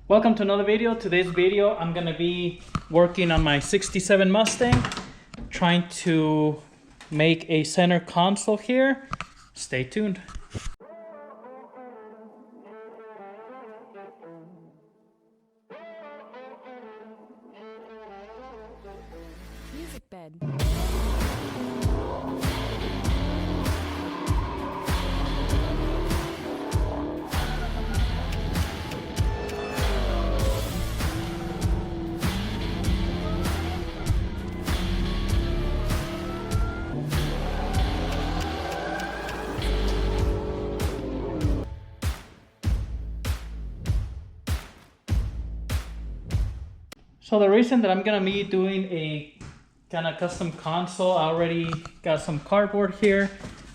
Welcome to another video. Today's video, I'm gonna be working on my 67 Mustang, trying to make a center console here. Stay tuned. Music bed. So the reason that I'm gonna be doing a kind of custom console, I already got some cardboard here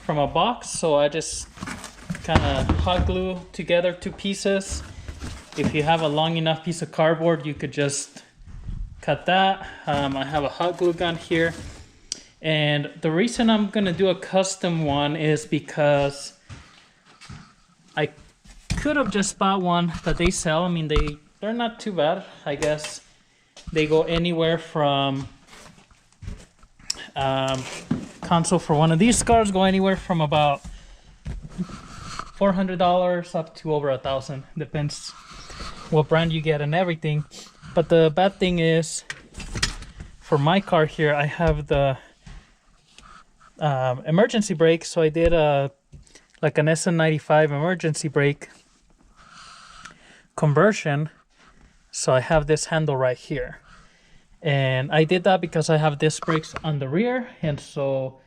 from a box, so I just kind of hot glue together two pieces. If you have a long enough piece of cardboard, you could just cut that. I have a hot glue gun here, and the reason I'm gonna do a custom one is because I could have just bought one that they sell. I mean, they're not too bad, I guess. They go anywhere from console for one of these cars go anywhere from about $400 up to over $1,000. Depends what brand you get and everything. But the bad thing is, for my car here, I have the emergency brake. So I did like an SN95 emergency brake conversion. So I have this handle right here. And I did that because I have disc brakes on the rear, and so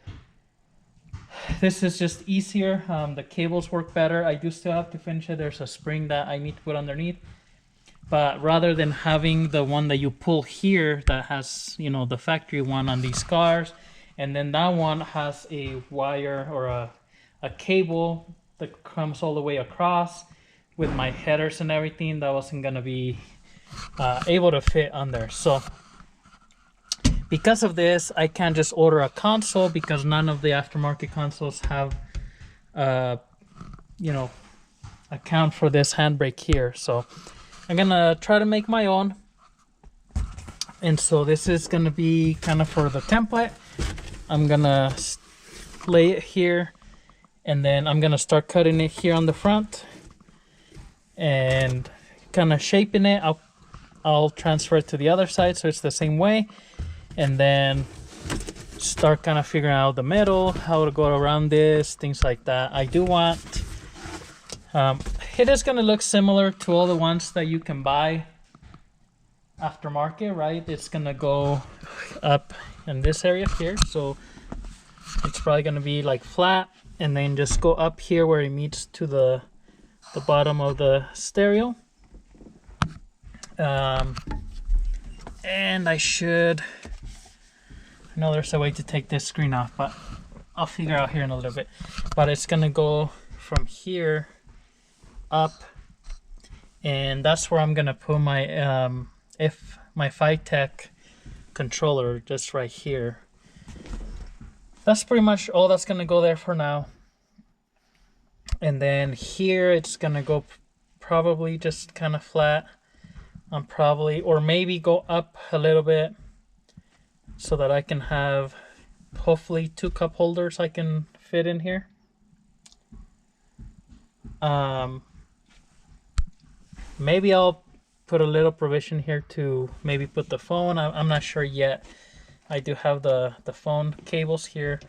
this is just easier. The cables work better. I do still have to finish it. There's a spring that I need to put underneath, but rather than having the one that you pull here that has, you know, the factory one on these cars, and then that one has a wire or a cable that comes all the way across with my headers and everything, that wasn't gonna be able to fit on there. So because of this, I can't just order a console because none of the aftermarket consoles have, you know, account for this handbrake here. So I'm gonna try to make my own. And so this is gonna be kind of for the template. I'm gonna lay it here, and then I'm gonna start cutting it here on the front and kind of shaping it. I'll transfer it to the other side so it's the same way, and then start kind of figuring out the middle, how to go around this, things like that. I do want, it is going to look similar to all the ones that you can buy aftermarket, right? It's going to go up in this area here, so it's probably going to be like flat, and then just go up here where it meets to the bottom of the stereo. And I know there's a way to take this screen off, but I'll figure out here in a little bit. But it's gonna go from here up, and that's where I'm gonna put my my Tech controller, just right here. That's pretty much all that's gonna go there for now. And then here it's gonna go probably just kind of flat. Probably, or maybe go up a little bit so that I can have hopefully 2 cup holders I can fit in here. Maybe I'll put a little provision here to maybe put the phone. I'm not sure yet. I do have the phone cables here,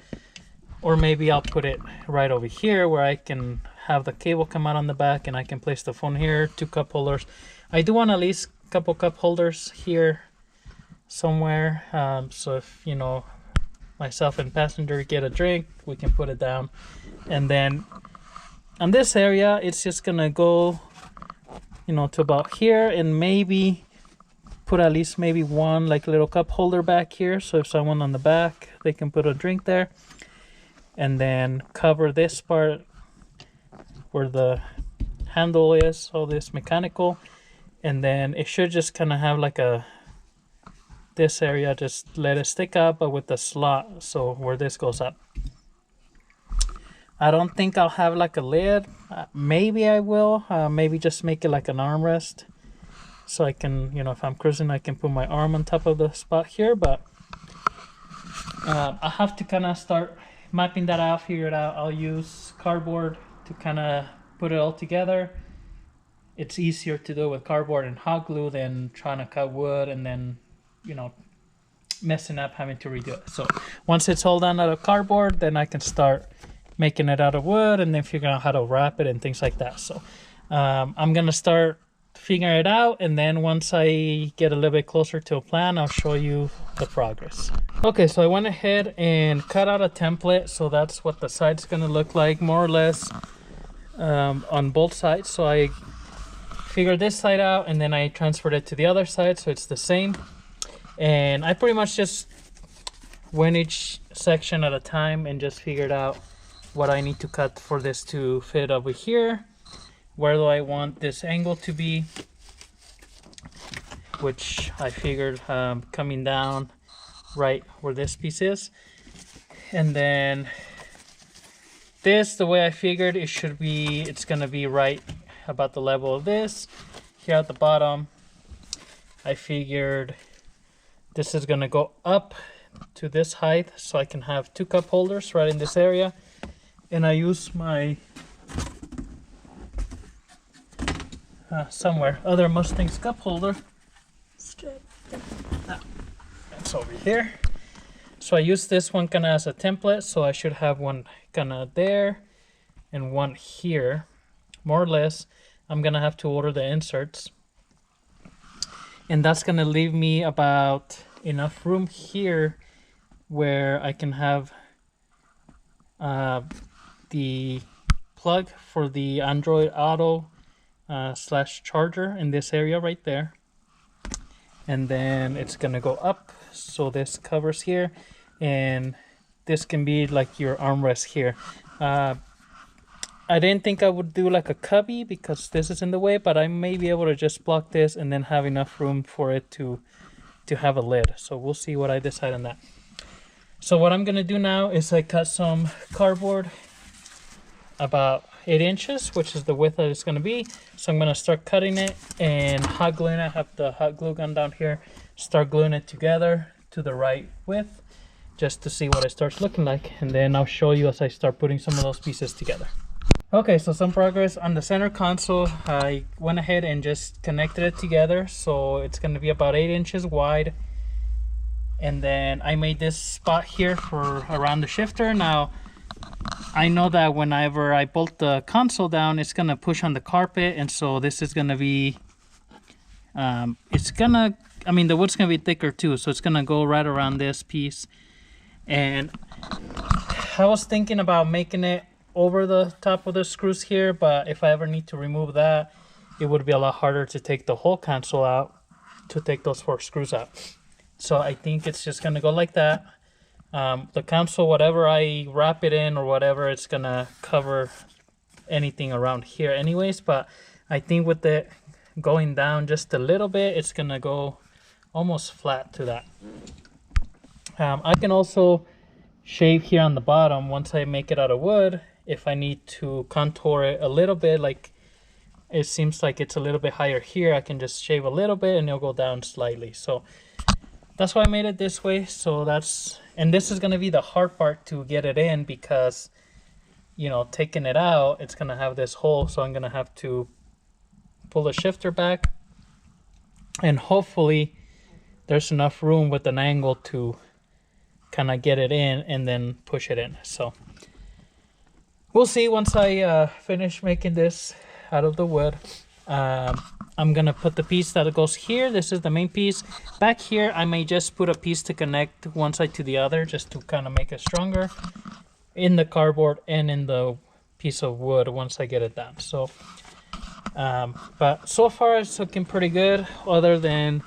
or maybe I'll put it right over here where I can have the cable come out on the back and I can place the phone here. 2 cup holders. I do want at least a couple cup holders here somewhere, so if, you know, myself and passenger get a drink, we can put it down. And then on this area, it's just gonna go, you know, to about here, and maybe put at least maybe one like little cup holder back here, so if someone on the back, they can put a drink there. And then cover this part where the handle is, all this mechanical. And then it should just kind of have like this area, just let it stick up, but with the slot, so where this goes up. I don't think I'll have like a lid. Maybe I will. Maybe just make it like an armrest. so I can, you know, if I'm cruising, I can put my arm on top of the spot here. But I have to kind of start mapping that out, figure it out. I'll use cardboard to kind of put it all together. It's easier to do with cardboard and hot glue than trying to cut wood and then, you know, messing up having to redo it. So once it's all done out of cardboard, then I can start making it out of wood and then figuring out how to wrap it and things like that. So I'm gonna start figuring it out, and then once I get a little bit closer to a plan, I'll show you the progress. Okay, so I went ahead and cut out a template, so that's what the side's gonna look like more or less on both sides. So I figured this side out and then I transferred it to the other side so it's the same. And I pretty much just went each section at a time and just figured out what I need to cut for this to fit over here. Where do I want this angle to be? Which I figured coming down right where this piece is. And then this, the way I figured it should be, it's gonna be right about the level of this. Here at the bottom, I figured this is gonna go up to this height so I can have 2 cup holders right in this area. And I use my other Mustang's cup holder. It's over here. So I use this one kind of as a template, so I should have one kind of there and one here, more or less. I'm gonna have to order the inserts, and that's gonna leave me about enough room here where I can have the plug for the Android Auto slash charger in this area right there. And then it's gonna go up, so this covers here, and this can be like your armrest here. I didn't think I would do like a cubby because this is in the way, but I may be able to just block this and then have enough room for it to have a lid. So we'll see what I decide on that. So what I'm gonna do now is I cut some cardboard about 8 inches, which is the width that it's gonna be. So I'm gonna start cutting it and hot gluing it. I have the hot glue gun down here. Start gluing it together to the right width just to see what it starts looking like. And then I'll show you as I start putting some of those pieces together. Okay, so some progress on the center console. I went ahead and just connected it together. So it's gonna be about 8 inches wide. And then I made this spot here for around the shifter. Now, I know that whenever I bolt the console down, it's gonna push on the carpet, and so this is gonna be, the wood's gonna be thicker too, so it's gonna go right around this piece. And I was thinking about making it over the top of the screws here, but if I ever need to remove that, it would be a lot harder to take the whole console out, to take those 4 screws out. So I think it's just gonna go like that. The console, whatever I wrap it in or whatever, it's gonna cover anything around here anyways, but I think with it going down just a little bit, it's gonna go almost flat to that. I can also shave here on the bottom once I make it out of wood. If I need to contour it a little bit, like it seems like it's a little bit higher here, I can just shave a little bit and it'll go down slightly. So that's why I made it this way. So and this is gonna be the hard part to get it in, because, you know, taking it out, it's gonna have this hole. So I'm gonna have to pull the shifter back, and hopefully there's enough room with an angle to kind of get it in and then push it in. So we'll see once I finish making this out of the wood. I'm gonna put the piece that goes here. This is the main piece. Back here, I may just put a piece to connect one side to the other, just to kind of make it stronger in the cardboard and in the piece of wood once I get it done. So, but so far it's looking pretty good. Other than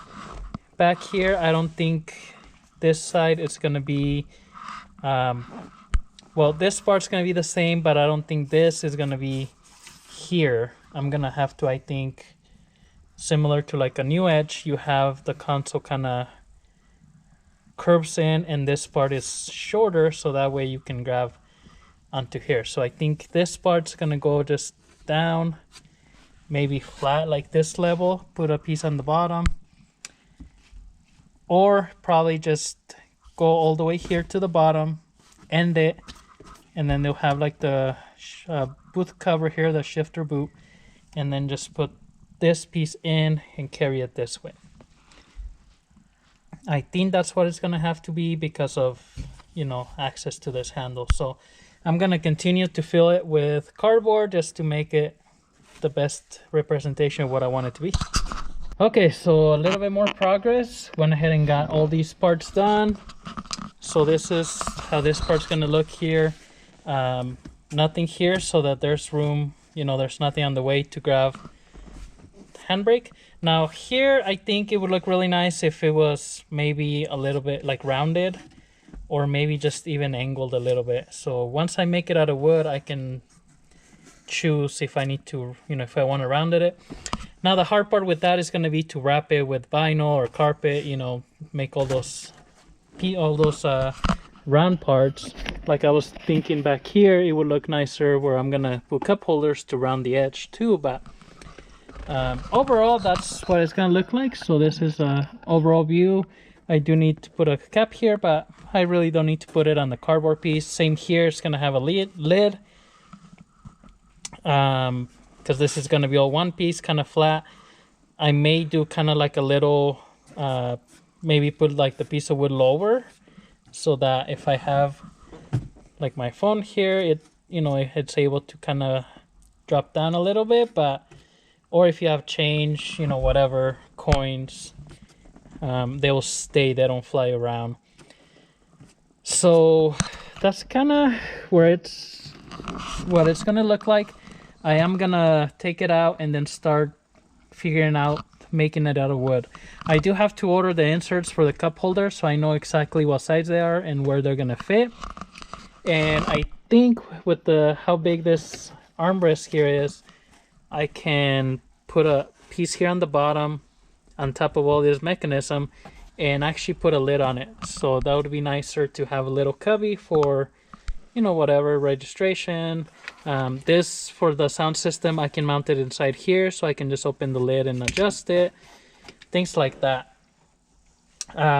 back here, I don't think this side is gonna be, well, this part's gonna be the same, but I don't think this is gonna be here. I'm gonna have to, I think, similar to like a new edge, you have the console kind of curves in and this part is shorter, so that way you can grab onto here. So I think this part's gonna go just down maybe flat like this level, put a piece on the bottom, or probably just go all the way here to the bottom, end it, and then they'll have like the boot cover here, the shifter boot, and then just put this piece in and carry it this way. I think that's what it's gonna have to be because of, you know, access to this handle. So I'm gonna continue to fill it with cardboard just to make it the best representation of what I want it to be. Okay, so a little bit more progress. Went ahead and got all these parts done. So this is how this part's gonna look here. Nothing here so that there's room, you know, there's nothing on the way to grab the handbrake. Now here, I think it would look really nice if it was maybe a little bit like rounded, or maybe just even angled a little bit. So once I make it out of wood, I can choose if I need to, you know, if I want to round it. Now the hard part with that is going to be to wrap it with vinyl or carpet, you know, make all those round parts. Like I was thinking back here, it would look nicer where I'm gonna put cup holders to round the edge too, but overall that's what it's gonna look like. So this is a overall view. I do need to put a cap here, but I really don't need to put it on the cardboard piece. Same here, it's gonna have a lid because this is gonna be all one piece, kind of flat. I may do kind of like a little maybe put like the piece of wood lower, so that if I have like my phone here, it, you know, it's able to kind of drop down a little bit. But or if you have change, you know, whatever, coins, they will stay, they don't fly around. So that's kind of where it's what it's gonna look like. I am gonna take it out and then start figuring out making it out of wood. I do have to order the inserts for the cup holder, so I know exactly what size they are and where they're gonna fit. And I think with the how big this armrest here is, I can put a piece here on the bottom on top of all this mechanism and actually put a lid on it. So that would be nicer to have a little cubby for, you know, whatever, registration. This for the sound system, I can mount it inside here, so I can just open the lid and adjust it, things like that.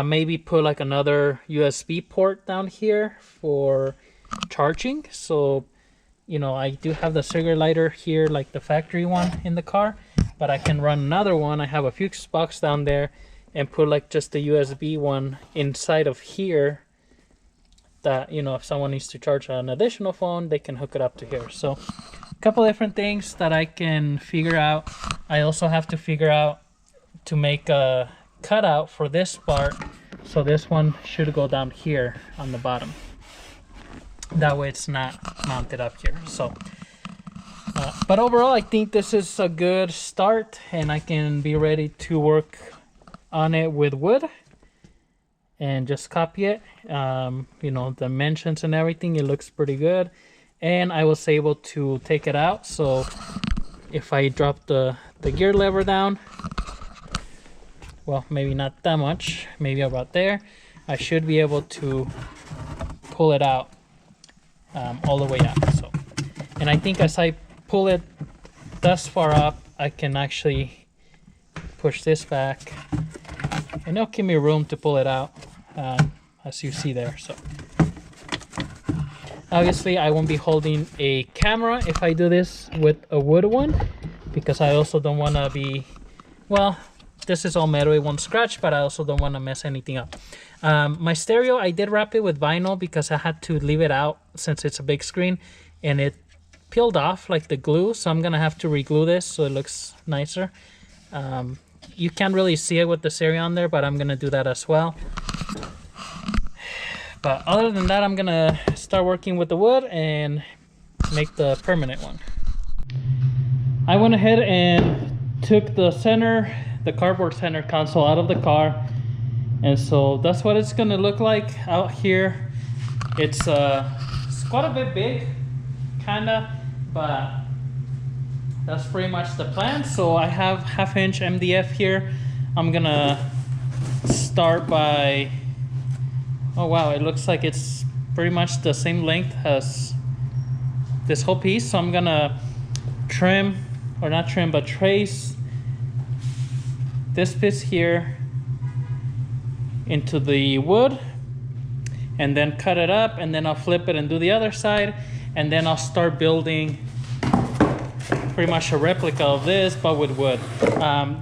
Maybe put like another USB port down here for charging. So, you know, I do have the cigarette lighter here, like the factory one in the car, but I can run another one. I have a fuse box down there and put like just the USB one inside of here, that, you know, if someone needs to charge an additional phone, they can hook it up to here. So a couple different things that I can figure out. I also have to figure out to make a cutout for this part, so this one should go down here on the bottom, that way it's not mounted up here. So but overall, I think this is a good start, and I can be ready to work on it with wood and just copy it. You know, the dimensions and everything, it looks pretty good. And I was able to take it out, so if I drop the gear lever down, well, maybe not that much, maybe about there, I should be able to pull it out all the way up. So, and I think as I pull it thus far up, I can actually push this back, and it'll give me room to pull it out, as you see there. So obviously I won't be holding a camera if I do this with a wood one, because I also don't want to be, well, this is all metal, it won't scratch, but I also don't want to mess anything up. My stereo, I did wrap it with vinyl because I had to leave it out since it's a big screen, and it peeled off like the glue, so I'm gonna have to re-glue this so it looks nicer. You can't really see it with the stereo on there, but I'm gonna do that as well. But other than that, I'm gonna start working with the wood and make the permanent one. I went ahead and took the cardboard center console out of the car, and so that's what it's gonna look like out here. It's quite a bit big, kinda, but that's pretty much the plan. So I have 1/2 inch MDF here. I'm gonna start by, oh wow, it looks like it's pretty much the same length as this whole piece. So I'm gonna trim or not trim, but trace this piece here into the wood, and then cut it up, and then I'll flip it and do the other side, and then I'll start building pretty much a replica of this, but with wood.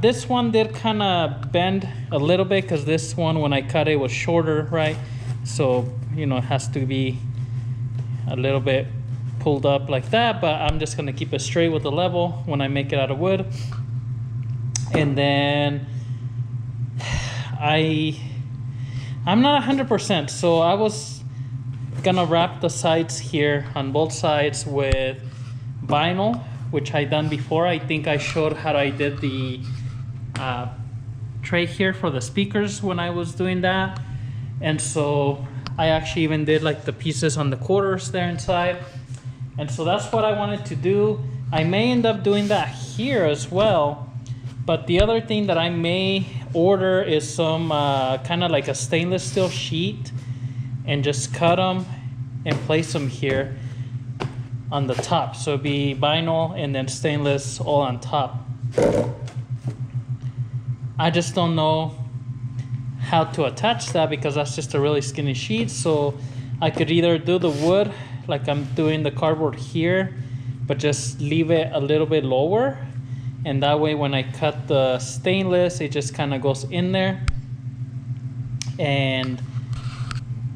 This one did kind of bend a little bit because this one, when I cut it, was shorter, right? So, you know, it has to be a little bit pulled up like that, but I'm just gonna keep it straight with the level when I make it out of wood. And then I'm not 100%, so I was gonna wrap the sides here on both sides with vinyl, which I done before. I think I showed how I did the tray here for the speakers when I was doing that. And so I actually even did like the pieces on the quarters there inside. And so that's what I wanted to do. I may end up doing that here as well. But the other thing that I may order is some kind of like a stainless steel sheet, and just cut them and place them here on the top. So it'd be vinyl and then stainless all on top. I just don't know how to attach that because that's just a really skinny sheet. So I could either do the wood like I'm doing the cardboard here, but just leave it a little bit lower, and that way when I cut the stainless, it just kind of goes in there. And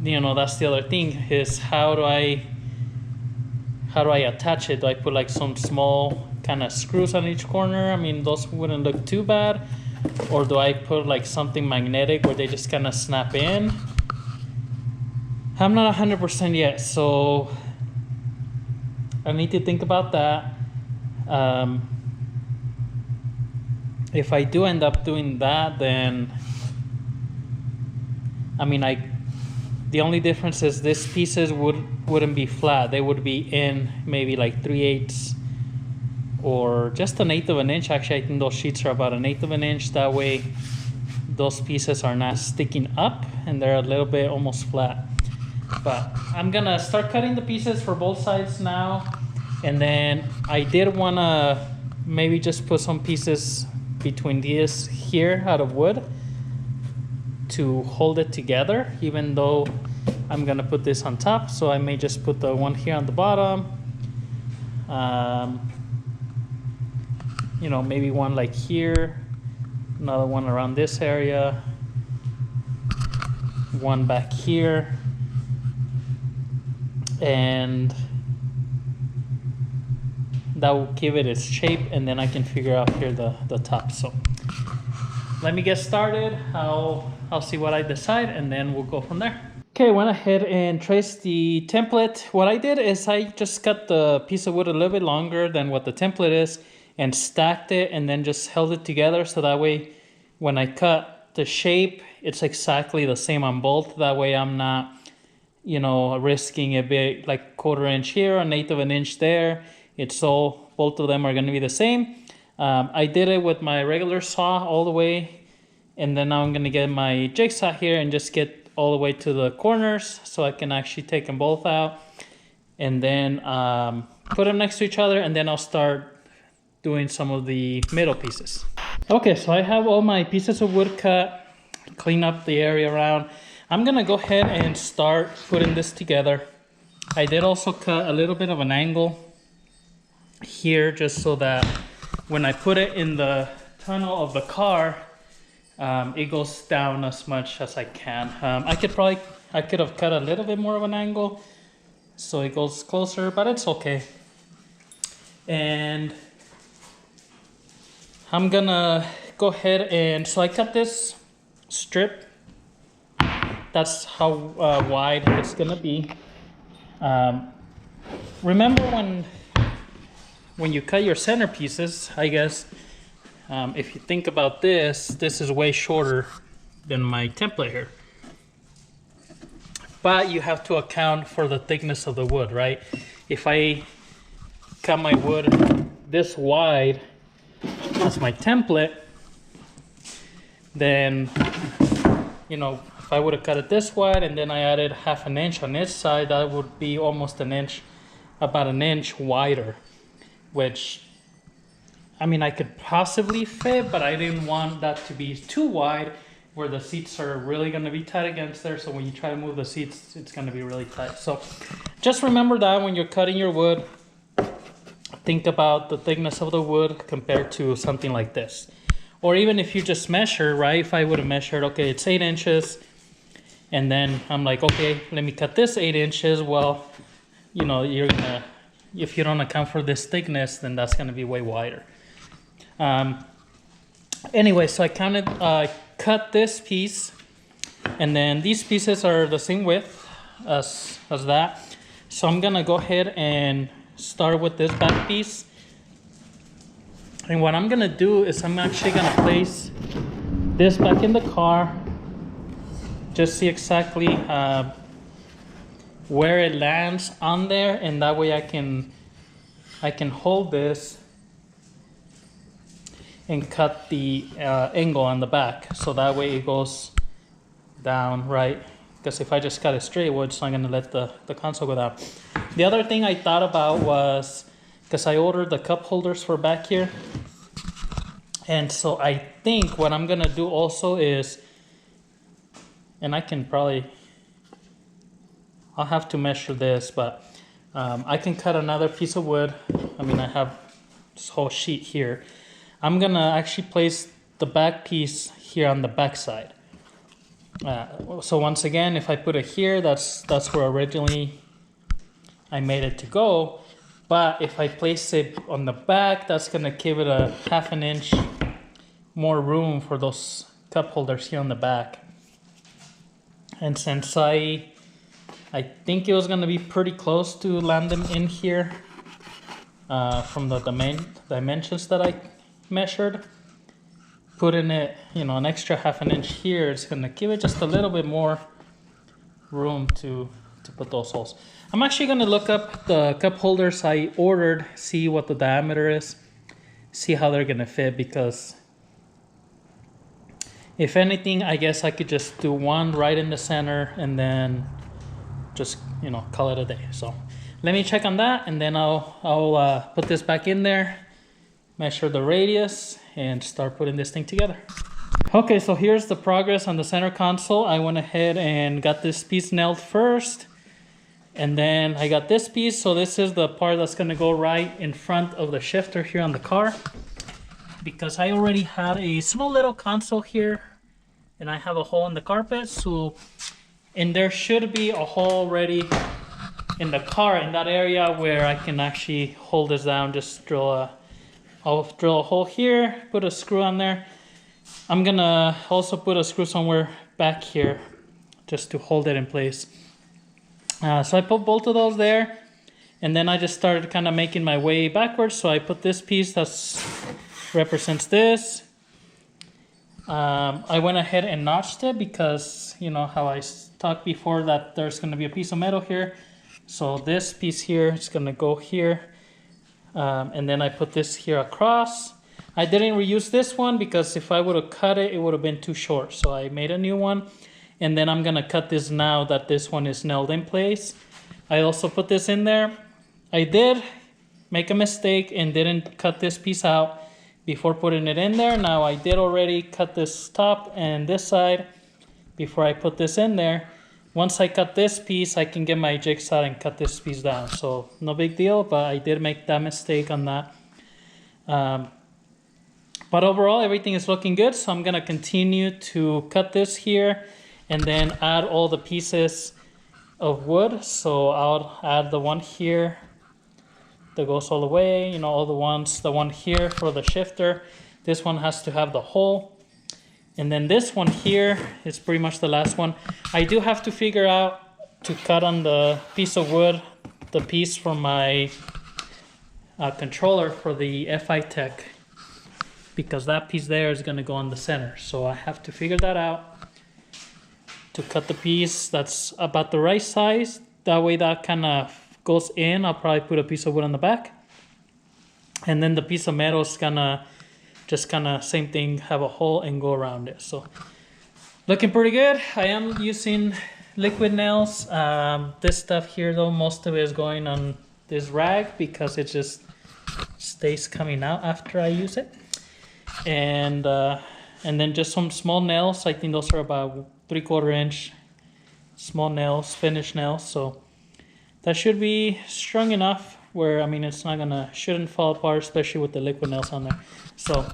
you know, that's the other thing, is how do I attach it? Do I put like some small kind of screws on each corner? I mean, those wouldn't look too bad. Or do I put like something magnetic where they just kind of snap in? I'm not 100% yet, so I need to think about that. If I do end up doing that, then I mean, the only difference is these pieces wouldn't be flat. They would be in maybe like 3/8 or just 1/8 of an inch. Actually, I think those sheets are about 1/8 of an inch. That way those pieces are not sticking up and they're a little bit almost flat. But I'm gonna start cutting the pieces for both sides now. And then I did wanna maybe just put some pieces between these here out of wood to hold it together, even though I'm gonna put this on top. So I may just put the one here on the bottom. You know, maybe one like here, another one around this area, one back here, and that will give it its shape, and then I can figure out here the top. So let me get started. I'll see what I decide, and then we'll go from there. Okay, I went ahead and traced the template. What I did is I just cut the piece of wood a little bit longer than what the template is and stacked it, and then just held it together, so that way when I cut the shape, it's exactly the same on both. That way I'm not, you know, risking a bit like 1/4 inch here, 1/8 of an inch there. It's all, both of them are going to be the same. I did it with my regular saw all the way, and then now I'm going to get my jigsaw here and just get all the way to the corners so I can actually take them both out, and then put them next to each other, and then I'll start doing some of the middle pieces. Okay, so I have all my pieces of wood cut, clean up the area around. I'm gonna go ahead and start putting this together. I did also cut a little bit of an angle here, just so that when I put it in the tunnel of the car, it goes down as much as I can. I could have cut a little bit more of an angle so it goes closer, but it's okay. And I'm gonna go ahead and, so I cut this strip. That's how wide it's gonna be. Remember when you cut your centerpieces, I guess, if you think about this, this is way shorter than my template here. But you have to account for the thickness of the wood, right? If I cut my wood this wide as my template, then, you know, if I would have cut it this wide and then I added 1/2 inch on each side, that would be almost an inch, about an inch wider, which I mean, I could possibly fit, but I didn't want that to be too wide where the seats are really going to be tight against there. So when you try to move the seats, it's going to be really tight. So just remember that when you're cutting your wood, think about the thickness of the wood compared to something like this. Or even if you just measure, right? If I would have measured, okay, it's 8 inches. And then I'm like, okay, let me cut this 8 inches. Well, you know, you're gonna, if you don't account for this thickness, then that's gonna be way wider. Anyway, so I cut this piece, and then these pieces are the same width as that. So I'm gonna go ahead and start with this back piece. And what I'm gonna do is I'm actually gonna place this back in the car, just see exactly where it lands on there, and that way I can hold this and cut the angle on the back, so that way it goes down right. Because if I just cut it straight, well, it's not going to let the console go down. The other thing I thought about was, because I ordered the cup holders for back here, and so I think what I'm going to do also is, and I can probably, I'll have to measure this, but I can cut another piece of wood. I mean, I have this whole sheet here. I'm gonna actually place the back piece here on the back side. So once again, if I put it here, that's where originally I made it to go. But if I place it on the back, that's gonna give it a 1/2 inch more room for those cup holders here on the back. And since I think it was gonna be pretty close to land them in here from the dimensions that I measured, putting it, you know, an extra 1/2 inch here is gonna give it just a little bit more room to put those holes. I'm actually gonna look up the cup holders I ordered, see what the diameter is, see how they're gonna fit, because if anything, I guess I could just do one right in the center and then just, you know, call it a day. So let me check on that, and then I'll put this back in there, measure the radius, and start putting this thing together. Okay, so here's the progress on the center console. I went ahead and got this piece nailed first, and then I got this piece. So this is the part that's gonna go right in front of the shifter here on the car, because I already had a small little console here, and I have a hole in the carpet. So, and there should be a hole already in the car in that area where I can actually hold this down. Just I'll drill a hole here, put a screw on there. I'm gonna also put a screw somewhere back here just to hold it in place. So I put both of those there, and then I just started kind of making my way backwards. So I put this piece that represents this. I went ahead and notched it because, you know, how I talked before that there's gonna be a piece of metal here. So this piece here is gonna go here. And then I put this here across. I didn't reuse this one because if I would have cut it, it would have been too short. So I made a new one, and then I'm gonna cut this now that this one is nailed in place. I also put this in there. I did make a mistake and didn't cut this piece out before putting it in there. Now I did already cut this top and this side before I put this in there. Once I cut this piece, I can get my jigsaw and cut this piece down. So no big deal, but I did make that mistake on that. But overall, everything is looking good. So I'm gonna continue to cut this here and then add all the pieces of wood. So I'll add the one here that goes all the way, you know, all the ones, the one here for the shifter. This one has to have the hole. And then this one here is pretty much the last one. I do have to figure out to cut on the piece of wood, the piece for my controller for the FI Tech, because that piece there is gonna go on the center. So I have to figure that out to cut the piece that's about the right size. That way that kind of goes in. I'll probably put a piece of wood on the back. And then the piece of metal is gonna just kind of same thing, have a hole and go around it. So looking pretty good. I am using liquid nails. This stuff here though, most of it is going on this rag because it's just stays coming out after I use it. And then just some small nails. I think those are about 3/4 inch small nails, finished nails. So that should be strong enough where, I mean, it's not shouldn't fall apart, especially with the liquid nails on there. So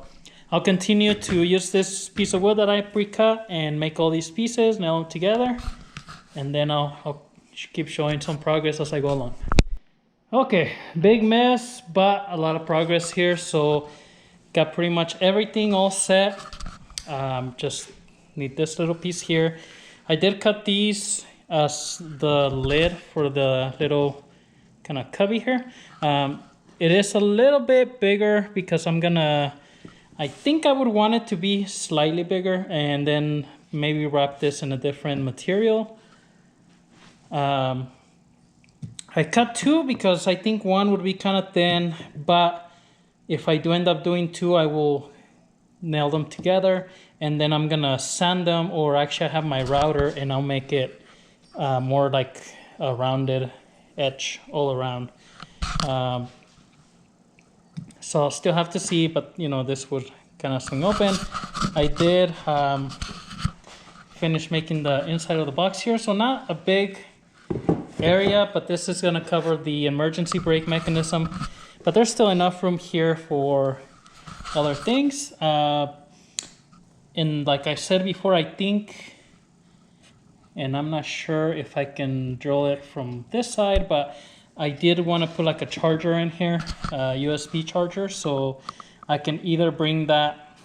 I'll continue to use this piece of wood that I pre-cut and make all these pieces, nail them together, and then I'll keep showing some progress as I go along. Okay, big mess, but a lot of progress here. So got pretty much everything all set. Just need this little piece here. I did cut these as the lid for the little kind of cubby here. It is a little bit bigger because I think I would want it to be slightly bigger and then maybe wrap this in a different material. I cut two because I think one would be kind of thin, but if I do end up doing two, I will nail them together and then I'm gonna sand them, or actually I have my router and I'll make it more like a rounded edge all around. So I'll still have to see, but you know, this would kind of swing open. I did finish making the inside of the box here, so not a big area, but this is going to cover the emergency brake mechanism, but there's still enough room here for other things. And like I said before, I think, and I'm not sure if I can drill it from this side, but I did want to put like a charger in here, USB charger, so I can either bring that,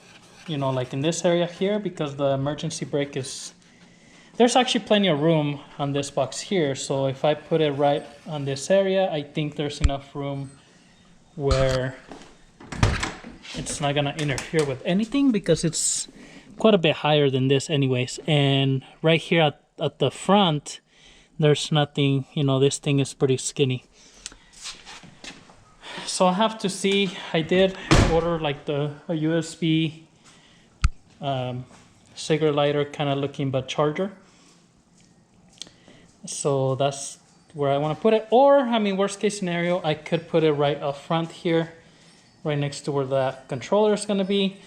you know, like in this area here, because the emergency brake is, there's actually plenty of room on this box here. So if I put it right on this area, I think there's enough room where it's not gonna interfere with anything, because it's quite a bit higher than this anyways. And right here at the front, there's nothing, you know, this thing is pretty skinny. So I'll have to see. I did order like a USB cigarette lighter kind of looking, but charger. So that's where I want to put it. Or, I mean, worst case scenario, I could put it right up front here, right next to where the controller is going to be.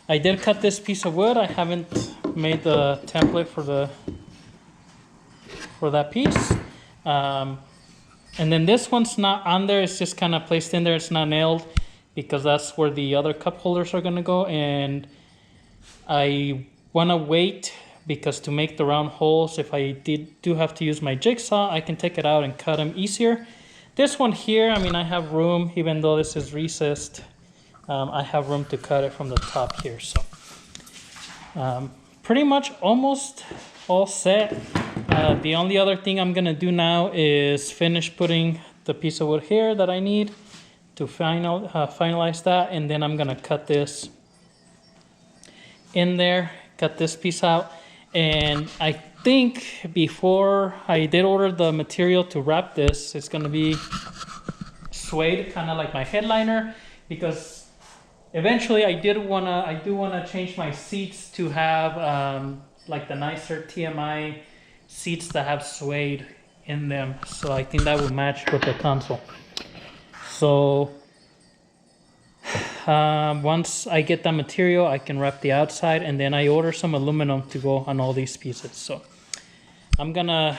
I did cut this piece of wood. I haven't made the template for that piece. And then this one's not on there. It's just kind of placed in there. It's not nailed because that's where the other cup holders are going to go. And I want to wait, because to make the round holes, if I do have to use my jigsaw, I can take it out and cut them easier. This one here, I mean, I have room, even though this is recessed, I have room to cut it from the top here. So pretty much almost all set. The only other thing I'm gonna do now is finish putting the piece of wood here that I need to finalize that, and then I'm gonna cut this in there, cut this piece out. And I think before I did order the material to wrap this, it's gonna be suede, kind of like my headliner, because eventually I do wanna change my seats to have like the nicer TMI seats that have suede in them. So I think that would match with the console. So once I get that material, I can wrap the outside, and then I order some aluminum to go on all these pieces. So I'm gonna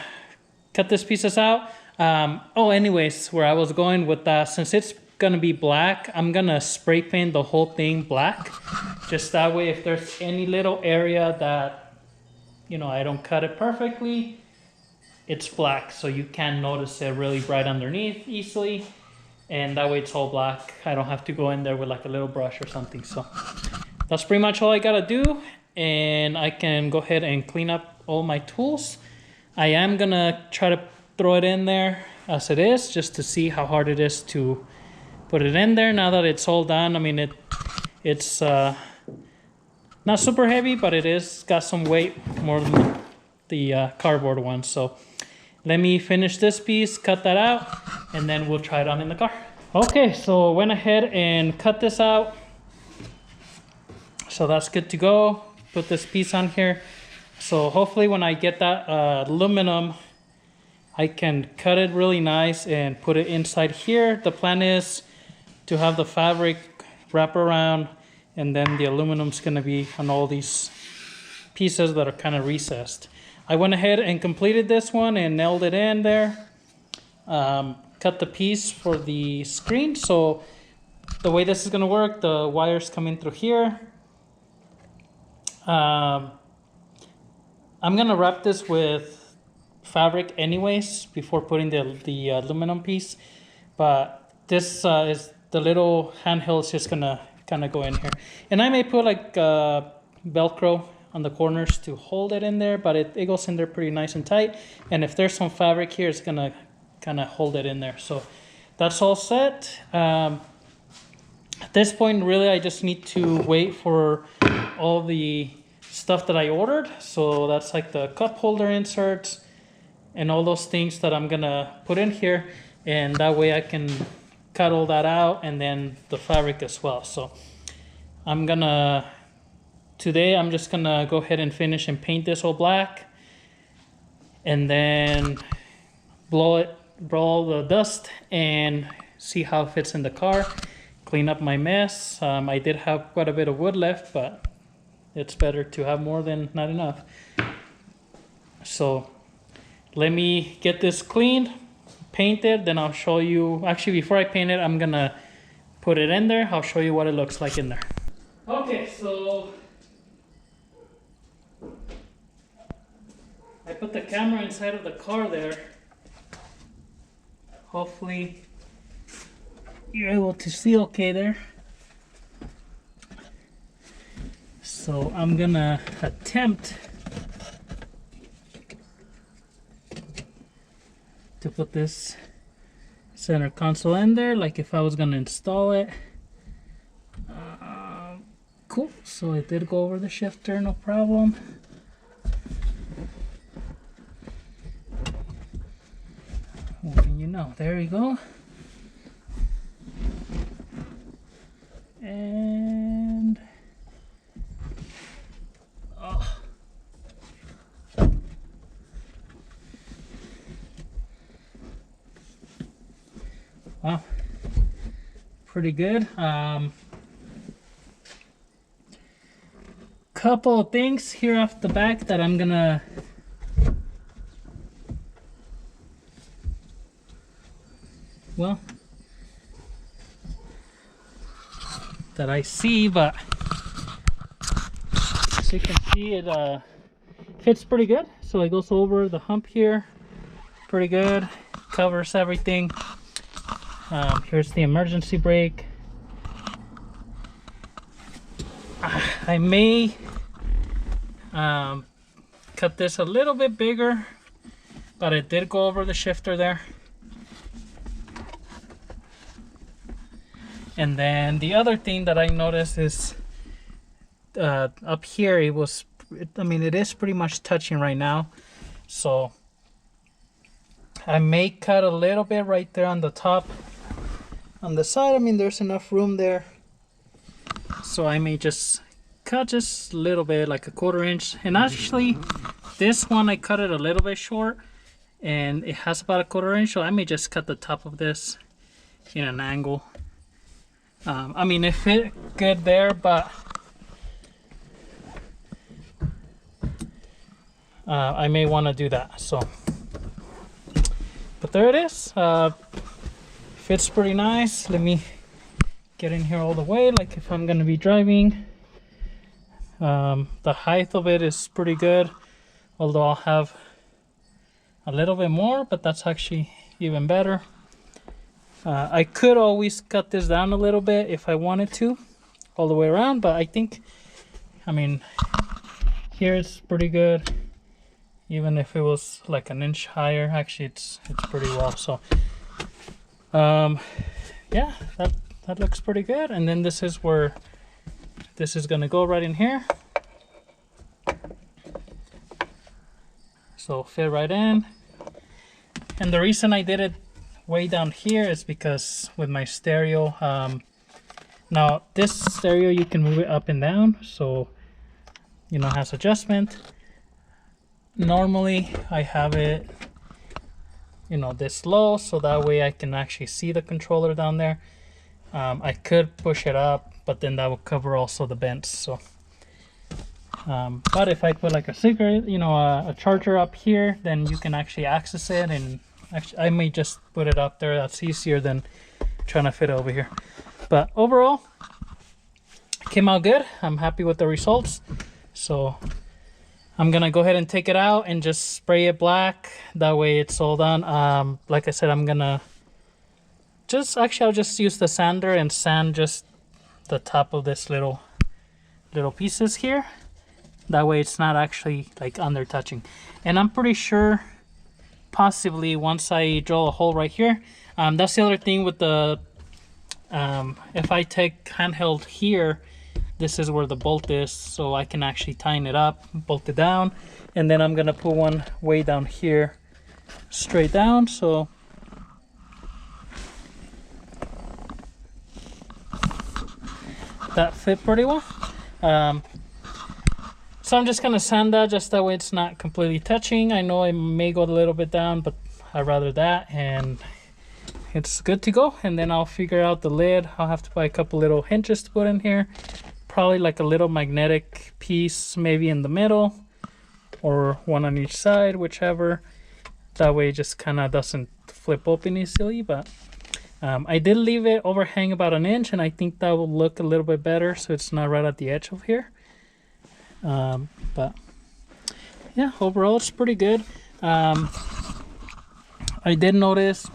cut these pieces out. Anyways, where I was going with that, since it's gonna be black, I'm gonna spray paint the whole thing black. Just that way, if there's any little area that, you know, I don't cut it perfectly, it's black, so you can notice it really bright underneath easily. And that way it's all black. I don't have to go in there with like a little brush or something. So that's pretty much all I gotta do, and I can go ahead and clean up all my tools. I am gonna try to throw it in there as it is, just to see how hard it is to put it in there now that it's all done. I mean, it's not super heavy, but it is got some weight, more than the cardboard one. So let me finish this piece, cut that out, and then we'll try it on in the car. Okay, so I went ahead and cut this out. So that's good to go. Put this piece on here. So hopefully when I get that aluminum, I can cut it really nice and put it inside here. The plan is to have the fabric wrap around, and then the aluminum's gonna be on all these pieces that are kind of recessed. I went ahead and completed this one and nailed it in there. Cut the piece for the screen. So the way this is gonna work, the wires come in through here. I'm gonna wrap this with fabric anyways before putting the aluminum piece, but this is the little handheld is just gonna kind of go in here, and I may put like Velcro on the corners to hold it in there, but it goes in there pretty nice and tight, and if there's some fabric here, it's gonna kind of hold it in there. So that's all set. At this point, really, I just need to wait for all the stuff that I ordered. So that's like the cup holder inserts and all those things that I'm gonna put in here, and that way I can cut all that out, and then the fabric as well. So today I'm just gonna go ahead and finish and paint this all black, and then blow all the dust and see how it fits in the car, clean up my mess. I did have quite a bit of wood left, but it's better to have more than not enough. So let me get this cleaned, paint it, then I'll show you. Actually, before I paint it, I'm gonna put it in there. I'll show you what it looks like in there. Okay, so I put the camera inside of the car there. Hopefully you're able to see okay there. So I'm gonna attempt to put this center console in there like if I was gonna install it. Cool, so it did go over the shifter, no problem. You know, there you go. And oh. Wow, pretty good. Couple of things here off the back that I'm gonna that I see, but as you can see, it fits pretty good. So it goes over the hump here pretty good, covers everything. Here's the emergency brake. I may cut this a little bit bigger, but it did go over the shifter there. And then the other thing that I noticed is up here, it is pretty much touching right now. So I may cut a little bit right there on the top. On the side, there's enough room there. So I may just cut just a little bit, like a 1/4 inch. And actually, this one I cut it a little bit short, and it has about a 1/4 inch. So I may just cut the top of this in an angle. It fit good there, but I may want to do that. So, but there it is. Fits pretty nice. Let me get in here all the way, like if I'm gonna be driving. The height of it is pretty good, although I'll have a little bit more, but that's actually even better. I could always cut this down a little bit if I wanted to, all the way around, but I think, here it's pretty good. Even if it was like an inch higher, actually it's pretty well. So yeah, that looks pretty good. And then this is where this is gonna go, right in here. So fit right in. And the reason I did it way down here is because with my stereo, now this stereo, you can move it up and down, so it has adjustment. Normally I have it this low, so that way I can actually see the controller down there. I could push it up, but then that would cover also the vents. So but if I put like a cigarette, you know, a charger up here, then you can actually access it. And actually I may just put it up there. That's easier than trying to fit it over here. But overall, it came out good. I'm happy with the results. So I'm gonna go ahead and take it out and just spray it black. That way it's all done. Like I said, I'm gonna I'll just use the sander and sand just the top of this little pieces here. That way it's not actually like under touching. And I'm pretty sure possibly once I drill a hole right here, that's the other thing with the if I take handheld here, this is where the bolt is, so I can actually tighten it up, bolt it down, and then I'm gonna put one way down here straight down. So that fit pretty well. So I'm just gonna sand that just that way it's not completely touching. I know I may go a little bit down, but I'd rather that, and it's good to go. And then I'll figure out the lid. I'll have to buy a couple little hinges to put in here, probably like a little magnetic piece maybe in the middle or one on each side, whichever. That way it just kind of doesn't flip open easily. But I did leave it overhang about 1 inch, and I think that will look a little bit better so it's not right at the edge of here. But yeah, overall it's pretty good. I did notice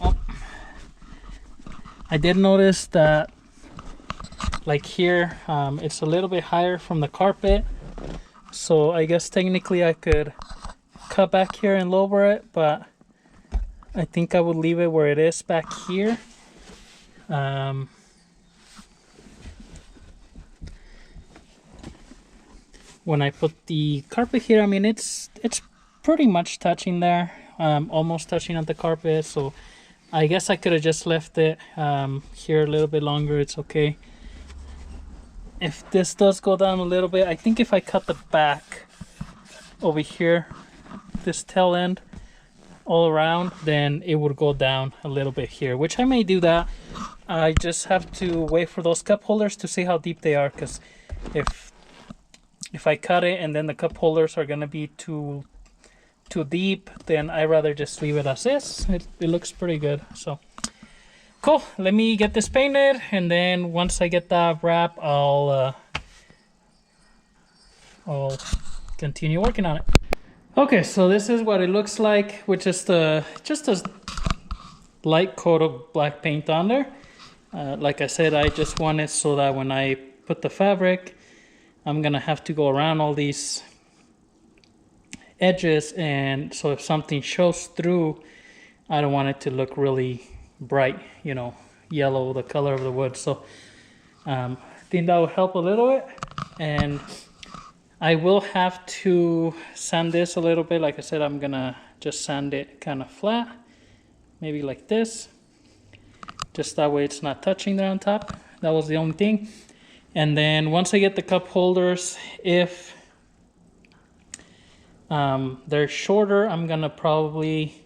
that like here, it's a little bit higher from the carpet, so I guess technically I could cut back here and lower it, but I think I would leave it where it is back here. When I put the carpet here, I mean it's pretty much touching there, almost touching on the carpet, so I guess I could have just left it here a little bit longer. It's okay. If this does go down a little bit, I think if I cut the back over here, this tail end all around, then it would go down a little bit here, which I may do that. I just have to wait for those cup holders to see how deep they are, because if I cut it and then the cup holders are gonna be too deep, then I'd rather just leave it as is. It looks pretty good. So cool. Let me get this painted, and then once I get that wrap, I'll continue working on it. Okay, so this is what it looks like with just a light coat of black paint on there. Like I said, I just want it so that when I put the fabric, I'm gonna have to go around all these edges, and so if something shows through, I don't want it to look really bright, you know, yellow, the color of the wood. So I think that will help a little bit. And I will have to sand this a little bit. Like I said, I'm gonna just sand it kind of flat, maybe like this, just that way it's not touching there on top. That was the only thing. And then once I get the cup holders, if they're shorter, I'm gonna probably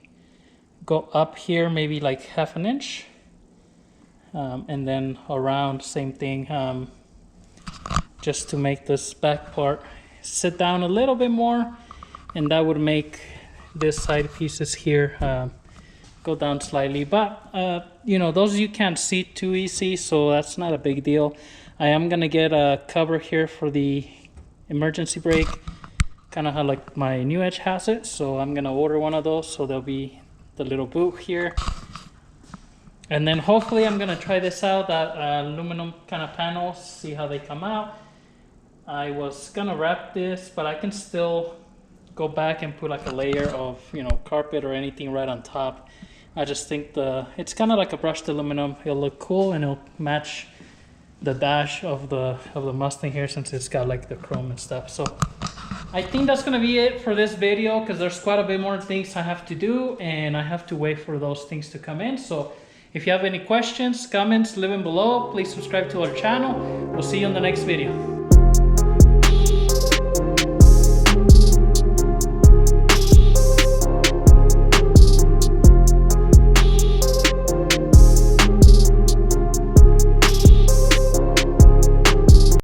go up here maybe like 1/2 inch, and then around same thing, just to make this back part sit down a little bit more, and that would make this side pieces here go down slightly. But you know, those you can't see too easy, so that's not a big deal. I am gonna get a cover here for the emergency brake, kind of how like my new Edge has it, so I'm gonna order one of those, so there'll be the little boot here. And then hopefully I'm gonna try this out, that aluminum kind of panels, see how they come out. I was gonna wrap this, but I can still go back and put like a layer of, you know, carpet or anything right on top. I just think it's kind of like a brushed aluminum. It'll look cool, and it'll match the dash of the Mustang here, since it's got like the chrome and stuff. So I think that's gonna be it for this video, because there's quite a bit more things I have to do, and I have to wait for those things to come in. So if you have any questions, comments, leave them below. Please subscribe to our channel. We'll see you in the next video.